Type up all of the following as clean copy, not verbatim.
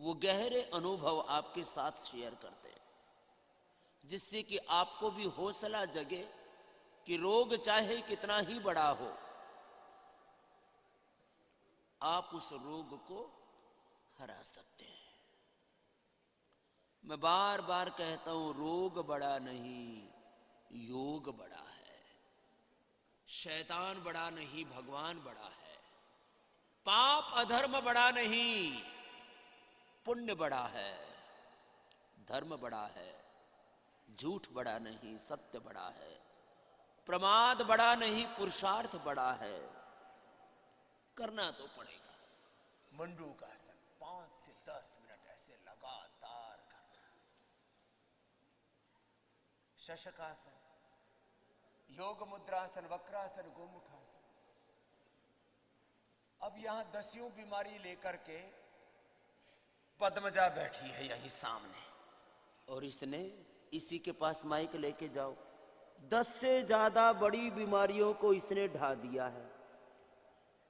वो गहरे अनुभव आपके साथ शेयर करते हैं, जिससे कि आपको भी हौसला जगे कि रोग चाहे कितना ही बड़ा हो, आप उस रोग को हरा सकते हैं। मैं बार बार कहता हूं, रोग बड़ा नहीं, योग बड़ा है। शैतान बड़ा नहीं, भगवान बड़ा है। पाप अधर्म बड़ा नहीं, पुण्य बड़ा है। धर्म बड़ा है, झूठ बड़ा नहीं, सत्य बड़ा है। प्रमाद बड़ा नहीं, पुरुषार्थ बड़ा है। करना तो पड़ेगा। मंडूकासन 5 से 10 मिनट ऐसे लगातार करना। शशकासन, योग मुद्रासन, वक्रासन, गोमुखासन। अब यहां 10 बीमारी लेकर के पद्मजा बैठी है यहीं सामने, और इसने इसी के पास माइक लेके जाओ। 10 से ज्यादा बड़ी बीमारियों को इसने ढा दिया है।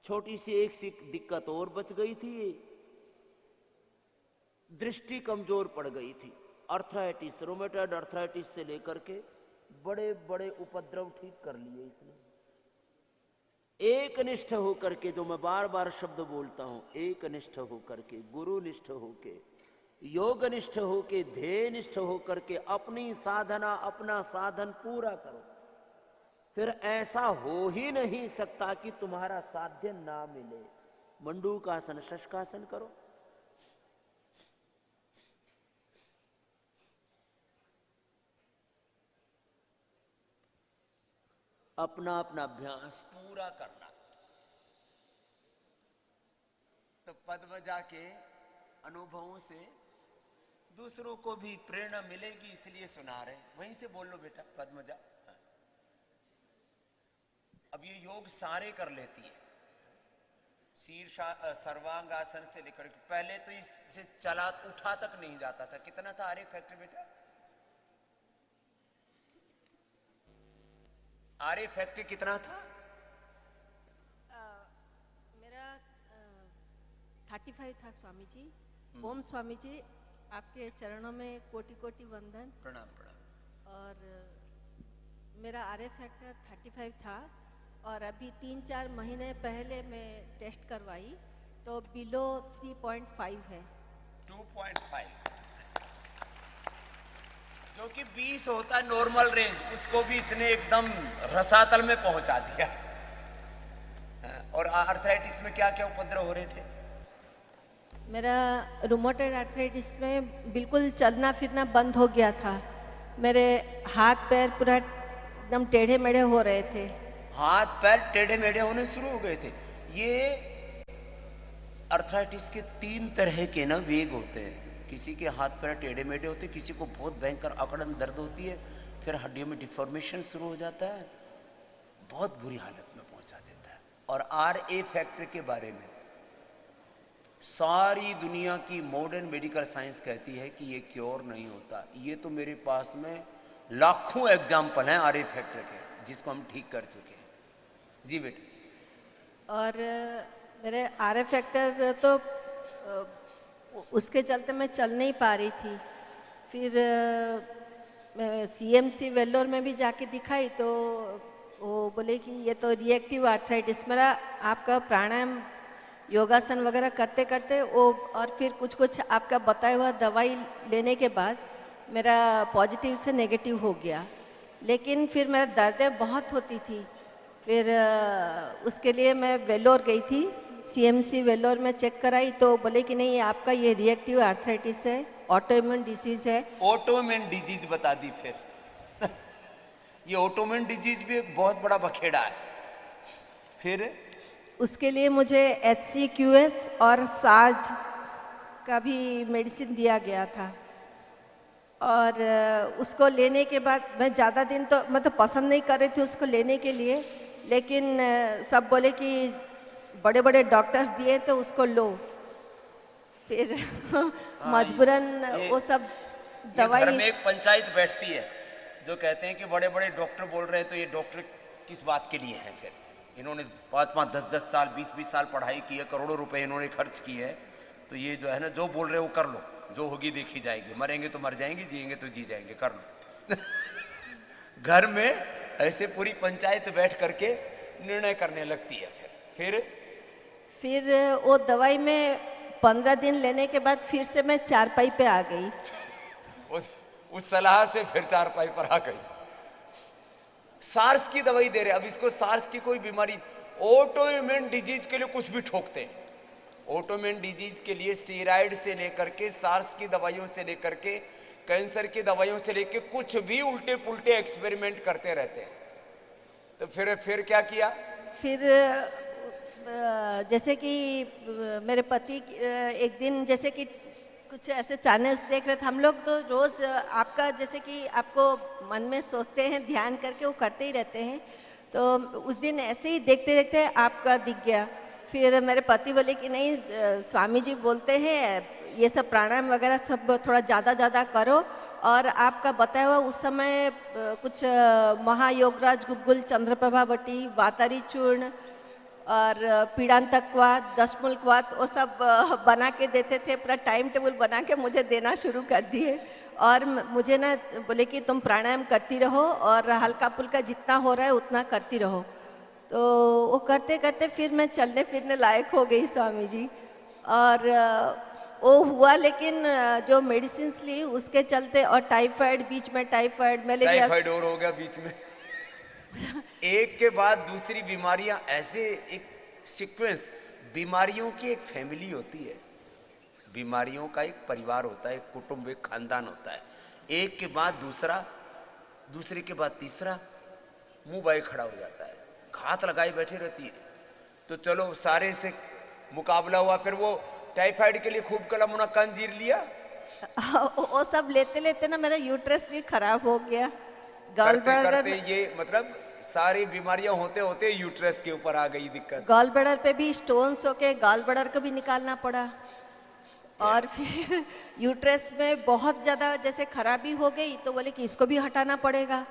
छोटी सी एक सी दिक्कत और बच गई थी, दृष्टि कमजोर पड़ गई थी। अर्थराइटिस, रोमेटॉइड अर्थराइटिस से लेकर के बड़े बड़े उपद्रव ठीक कर लिए इसने। एक निष्ठ होकर के, जो मैं बार बार शब्द बोलता हूं, एक निष्ठ होकर के, गुरु निष्ठ होके, योग निष्ठ होके, ध्येय निष्ठ होकर के अपनी साधना, अपना साधन पूरा करो। फिर ऐसा हो ही नहीं सकता कि तुम्हारा साध्य ना मिले। मंडूकासन, शशकासन करो। अपना अपना अभ्यास पूरा करना। तो पद्मजा के अनुभवों से दूसरों को भी प्रेरणा मिलेगी, इसलिए सुना रहे। वहीं से बोल लो बेटा, पद्मजा। अब ये योग सारे कर लेती है, शीर्ष सर्वांगासन से लेकर के। पहले तो इससे चला उठा तक नहीं जाता था। कितना था आर फैक्टर बेटा? आर फैक्टर कितना था? मेरा 35 था स्वामी जी। ओम स्वामी जी, आपके चरणों में कोटि कोटि वंदन। प्रणाम प्रणाम। और मेरा आर फैक्टर 35 था, और अभी 3-4 महीने पहले मैं टेस्ट करवाई तो बिलो 3.5 है। 2.5 जो कि 20 होता है नॉर्मल रेंज, उसको भी इसने एकदम रसातल में पहुंचा दिया। और आर्थराइटिस में क्या क्या उपद्रव हो रहे थे? मेरा रूमेटॉइड आर्थराइटिस में बिल्कुल चलना फिरना बंद हो गया था। मेरे हाथ पैर पूरा एकदम टेढ़े मेढ़े हो रहे थे। हाथ पैर टेढ़े मेढ़े होने शुरू हो गए थे। ये अर्थराइटिस के 3 तरह के ना वेग होते हैं। किसी के हाथ पैर टेढ़े मेढ़े होते हैं, किसी को बहुत भयंकर अकड़न दर्द होती है, फिर हड्डियों में डिफॉर्मेशन शुरू हो जाता है, बहुत बुरी हालत में पहुंचा देता है। और आर ए फैक्टर के बारे में सारी दुनिया की मॉडर्न मेडिकल साइंस कहती है कि ये क्योर नहीं होता। ये तो मेरे पास में लाखों एग्जाम्पल हैं आर ए फैक्टर के, जिसको हम ठीक कर चुके हैं। जी बेटा। और मेरे आर फैक्टर तो उसके चलते मैं चल नहीं पा रही थी। फिर मैं CMC वेल्लोर में भी जाके दिखाई तो वो बोले कि ये तो रिएक्टिव आर्थराइटिस। मेरा आपका प्राणायाम योगासन वगैरह करते करते वो, और फिर कुछ कुछ आपका बताया हुआ दवाई लेने के बाद मेरा पॉजिटिव से नेगेटिव हो गया। लेकिन फिर मेरा दर्दें बहुत होती थी। फिर उसके लिए मैं वेल्लोर गई थी, CMC वेल्लोर में चेक कराई तो बोले कि नहीं, आपका ये रिएक्टिव आर्थराइटिस है, ऑटोइम्यून डिजीज है। ऑटोइम्यून डिजीज बता दी फिर। ये ऑटोइम्यून डिजीज भी एक बहुत बड़ा बखेड़ा है। फिर उसके लिए मुझे HCQS और साज का भी मेडिसिन दिया गया था। और उसको लेने के बाद मैं ज़्यादा दिन तो मतलब पसंद नहीं कर रही थी उसको लेने के लिए, लेकिन सब बोले कि बड़े बड़े डॉक्टर्स दिए तो उसको लो। फिर मजबूरन वो सब दवाई। घर में एक पंचायत बैठती है जो कहते हैं कि बड़े बड़े डॉक्टर बोल रहे हैं, तो ये डॉक्टर किस बात के लिए हैं? फिर इन्होंने 5-5, 10-10 साल, 20-20 साल पढ़ाई की है, करोड़ों रुपए इन्होंने खर्च किए हैं, तो ये जो है ना, जो बोल रहे हो कर लो, जो होगी देखी जाएगी, मरेंगे तो मर जाएंगे, जिएंगे तो जी जाएंगे, कर लो। घर में ऐसे पूरी पंचायत बैठ करके निर्णय करने लगती है। फिर वो दवाई में 15 दिन लेने के बाद फिर से मैं चारपाई पे आ गई। उस सलाह से फिर चारपाई पर आ गई। सार्स की दवाई दे रहे, अब इसको सार्स की कोई बीमारी, ऑटोइम्यून डिजीज के लिए कुछ भी ठोकते हैं। ऑटोइम्यून डिजीज के लिए स्टेरॉइड से लेकर के, सार्स की दवाइयों से लेकर के, कैंसर की दवाइयों से लेकर कुछ भी उल्टे पुल्टे एक्सपेरिमेंट करते रहते हैं। तो फिर क्या किया? फिर जैसे कि मेरे पति एक दिन जैसे कि कुछ ऐसे चैनल्स देख रहे थे, हम लोग तो रोज़ आपका जैसे कि आपको मन में सोचते हैं, ध्यान करके वो करते ही रहते हैं। तो उस दिन ऐसे ही देखते देखते आपका दिख गया। फिर मेरे पति बोले कि नहीं, स्वामी जी बोलते हैं ये सब प्राणायाम वगैरह सब थोड़ा ज़्यादा करो, और आपका बताया हुआ उस समय कुछ महायोगराज गुग्गुल, चंद्रप्रभा बटी, वातारी चूर्ण और पीड़ांतकवाद, दशमूलकवाद, वो सब बना के देते थे। पूरा टाइम टेबल बना के मुझे देना शुरू कर दिए, और मुझे ना बोले कि तुम प्राणायाम करती रहो और हल्का फुल्का जितना हो रहा है उतना करती रहो। तो वो करते करते फिर मैं चलने फिरने लायक हो गई स्वामी जी। और वो हुआ, लेकिन जो मेडिसिन ली उसके चलते, और टाइफाइड, बीच में टाइफाइड, मलेरिया, टाइफाइड और हो गया बीच में। एक के बाद दूसरी बीमारियां, ऐसे एक सीक्वेंस, बीमारियों की एक फैमिली होती है, बीमारियों का एक परिवार होता है, एक कुटुंब, एक खानदान होता है। एक के बाद दूसरा, दूसरे के बाद तीसरा, मुंह बाई खड़ा हो जाता है, घात लगाई बैठी रहती है। तो चलो सारे से मुकाबला हुआ, फिर वो टाइफाइड के लिए खूब कलम मुनक्का अंजीर लिया। वो सब लेते लेते ना मेरा यूट्रस भी खराब हो गया। गॉल करते ये मतलब सारी बीमारियां होते होते यूट्रस के ऊपर आ गई दिक्कत। गॉल ब्लैडर पे भी स्टोन्स होके गॉल ब्लैडर को भी निकालना पड़ा, और फिर यूट्रस में बहुत ज़्यादा जैसे खराबी हो गई, तो बोले कि इसको भी हटाना पड़ेगा।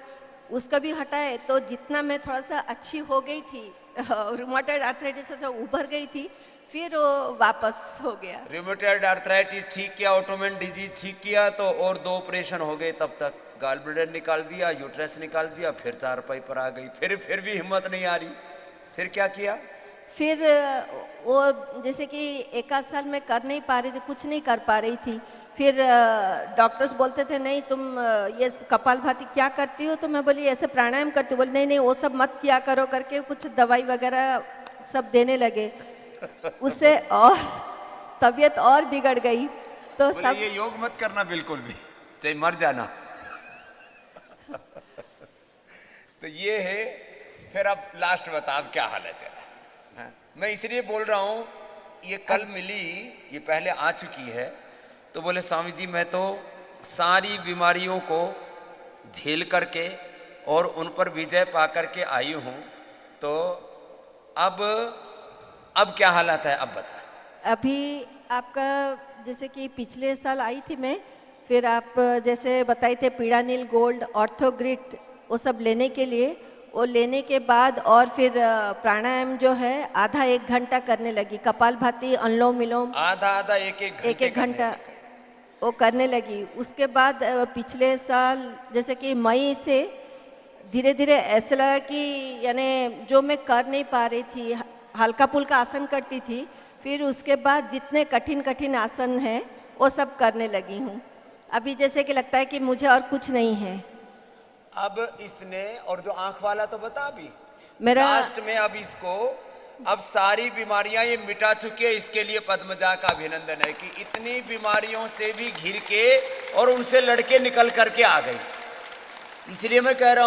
उसका भी हटाए, तो जितना मैं थोड़ा सा अच्छी हो गई थी, रूमेटॉइड आर्थराइटिस से उभर गई थी, फिर वो वापस हो गया। रूमेटॉइड आर्थराइटिस ठीक किया, ऑटोइम्यून डिजीज ठीक किया, तो और 2 ऑपरेशन हो गए। तब तक गॉल ब्लैडर निकाल दिया, यूट्रस निकाल दिया, फिर चारपाई पर आ गई। फिर भी हिम्मत नहीं आ रही। फिर क्या किया? फिर वो जैसे कि 1 आध साल में कर नहीं पा रही थी, कुछ नहीं कर पा रही थी। फिर डॉक्टर्स बोलते थे नहीं तुम ये कपालभाति क्या करती हो, तो मैं बोली ऐसे प्राणायाम करती हूँ। बोली नहीं नहीं वो सब मत किया करो, करके कुछ दवाई वगैरह सब देने लगे। उससे और तबीयत और बिगड़ गई। तो सब ये योग मत करना बिल्कुल भी, चाहे मर जाना। तो ये है। फिर अब लास्ट बता, अब क्या हाल है तेरा? हाँ? मैं इसलिए बोल रहा हूं, ये कल मिली, ये पहले आ चुकी है। तो बोले स्वामी जी मैं तो सारी बीमारियों को झेल करके और उन पर विजय पा करके आई हूं, तो अब क्या हालत है, अब बता। अभी आपका जैसे कि पिछले साल आई थी मैं, फिर आप जैसे बताए थे पीड़ानील गोल्ड, ऑर्थोग्रिट, वो सब लेने के लिए, वो लेने के बाद और फिर प्राणायाम जो है आधा 1 घंटा करने लगी। कपालभाति, अनुलोम विलोम आधा एक घंटा वो करने लगी। उसके बाद पिछले साल जैसे कि मई से धीरे धीरे ऐसा लगा कि यानी जो मैं कर नहीं पा रही थी, हल्का फुल्का आसन करती थी, फिर उसके बाद जितने कठिन कठिन आसन हैं वो सब करने लगी हूँ। अभी जैसे कि लगता है कि मुझे और कुछ नहीं है। अब इसने, और जो आंख वाला तो बता भी मेरा लास्ट में, अब इसको अब सारी बीमारियां ये मिटा चुकी है। इसके लिए पद्मजा का अभिनंदन है कि इतनी बीमारियों से भी घिर के और उनसे लड़के निकल करके आ गई। इसलिए मैं कह रहा हूं